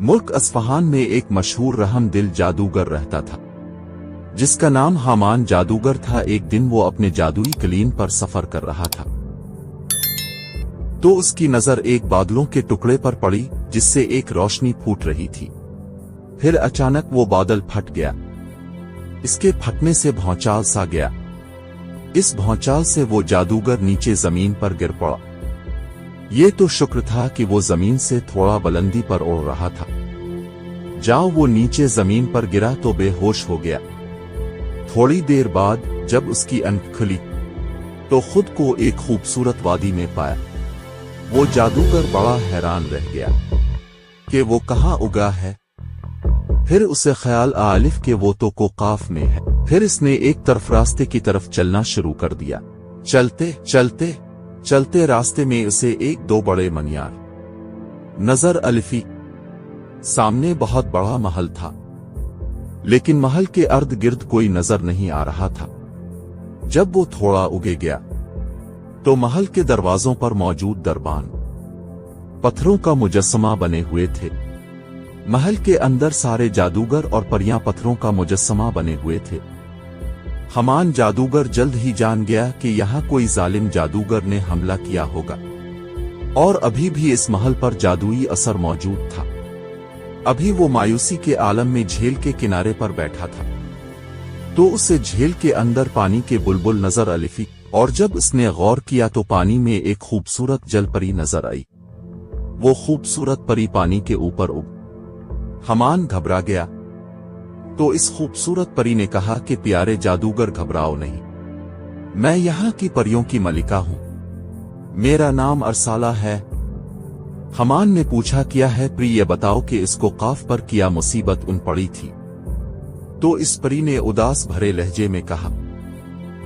मुल्क अस्फहान में एक मशहूर रहम दिल जादूगर रहता था जिसका नाम हामान जादूगर था। एक दिन वो अपने जादुई कलीन पर सफर कर रहा था तो उसकी नजर एक बादलों के टुकड़े पर पड़ी जिससे एक रोशनी फूट रही थी। फिर अचानक वो बादल फट गया। इसके फटने से भौचाल सा गया। इस भौचाल से वो जादूगर नीचे जमीन पर गिर पड़ा। ये तो शुक्र था कि वो जमीन से थोड़ा बुलंदी पर उड़ रहा था। जाओ वो नीचे जमीन पर गिरा तो बेहोश हो गया। थोड़ी देर बाद जब उसकी आंख खुली तो खुद को एक खूबसूरत वादी में पाया। वो जादूगर बड़ा हैरान रह गया कि वो कहाँ उगा है। फिर उसे ख्याल आलिफ के वो तो को काफ में है। फिर इसने एक तरफ रास्ते की तरफ चलना शुरू कर दिया। चलते चलते चलते रास्ते में उसे एक दो बड़े मनियार नजर अलिफी। सामने बहुत बड़ा महल था लेकिन महल के अर्द गिर्द कोई नजर नहीं आ रहा था। जब वो थोड़ा उगे गया तो महल के दरवाजों पर मौजूद दरबान पत्थरों का मुजस्समा बने हुए थे। महल के अंदर सारे जादूगर और परियां पत्थरों का मुजस्समा बने हुए थे। हामान जादूगर जल्द ही जान गया कि यहाँ कोई जालिम जादूगर ने हमला किया होगा और अभी भी इस महल पर जादुई असर मौजूद था। अभी वो मायूसी के आलम में झील के किनारे पर बैठा था तो उसे झील के अंदर पानी के बुलबुल नजर अलिफी और जब उसने गौर किया तो पानी में एक खूबसूरत जल परी नजर आई। वो खूबसूरत परी पानी के ऊपर उग। हामान घबरा गया तो इस खूबसूरत परी ने कहा कि प्यारे जादूगर घबराओ नहीं, मैं यहाँ की परियों की मलिका हूँ। मेरा नाम अरसाला है। हामान ने पूछा क्या है परी, ये बताओ कि इसको काफ पर क्या मुसीबत उन पड़ी थी। तो इस परी ने उदास भरे लहजे में कहा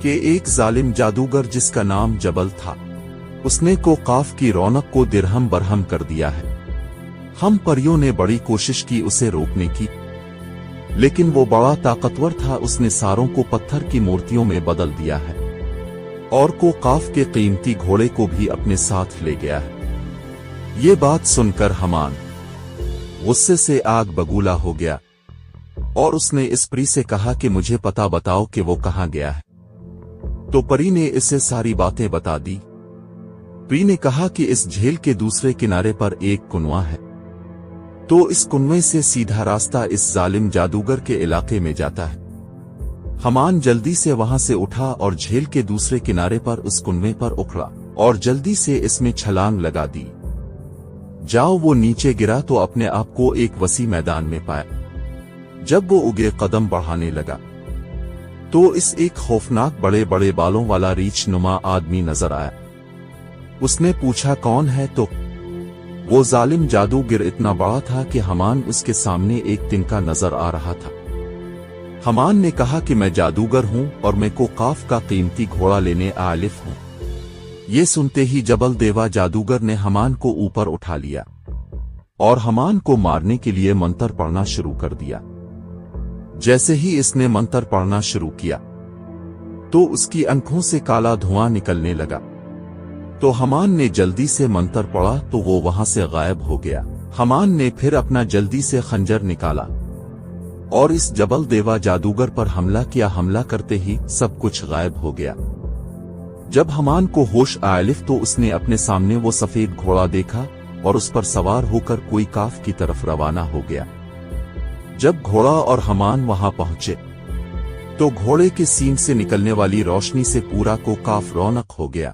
कि एक जालिम जादूगर जिसका नाम जबल था उसने को काफ की रौनक को दिरहम बरहम कर दिया है। हम परियों ने बड़ी कोशिश की उसे रोकने की लेकिन वो बड़ा ताकतवर था। उसने सारों को पत्थर की मूर्तियों में बदल दिया है और को काफ के कीमती घोड़े को भी अपने साथ ले गया है। ये बात सुनकर हामान गुस्से से आग बबूला हो गया और उसने इस परी से कहा कि मुझे पता बताओ कि वो कहाँ गया है। तो परी ने इसे सारी बातें बता दी। परी ने कहा कि इस झील के दूसरे किनारे पर एक कुआं है तो इस कुएं से सीधा रास्ता इस जालिम जादूगर के इलाके में जाता है। हामान जल्दी से वहां से उठा और झील के दूसरे किनारे पर उस कुएं पर उखड़ा और जल्दी से इसमें छलांग लगा दी। जाओ वो नीचे गिरा तो अपने आप को एक वसी मैदान में पाया। जब वो उगे कदम बढ़ाने लगा तो इस एक खौफनाक बड़े बड़े बालों वाला रीछ नुमा आदमी नजर आया। उसने पूछा कौन है तो वो जालिम जादूगर इतना बड़ा था कि हामान उसके सामने एक तिनका नजर आ रहा था। हामान ने कहा कि मैं जादूगर हूं और मैं को काफ का कीमती घोड़ा लेने आलिफ हूं। ये सुनते ही जबल देवा जादूगर ने हामान को ऊपर उठा लिया और हामान को मारने के लिए मंत्र पढ़ना शुरू कर दिया। जैसे ही इसने मंत्र पढ़ना शुरू किया तो उसकी आंखों से काला धुआं निकलने लगा। तो हामान ने जल्दी से मंत्र पढ़ा तो वो वहां से गायब हो गया। हामान ने फिर अपना जल्दी से खंजर निकाला और इस जबल देवा जादूगर पर हमला किया। हमला करते ही सब कुछ गायब हो गया। जब हामान को होश आया तो उसने अपने सामने वो सफेद घोड़ा देखा और उस पर सवार होकर कोई काफ की तरफ रवाना हो गया। जब घोड़ा और हामान वहां पहुंचे तो घोड़े के सींग से निकलने वाली रोशनी से पूरा को काफ रौनक हो गया।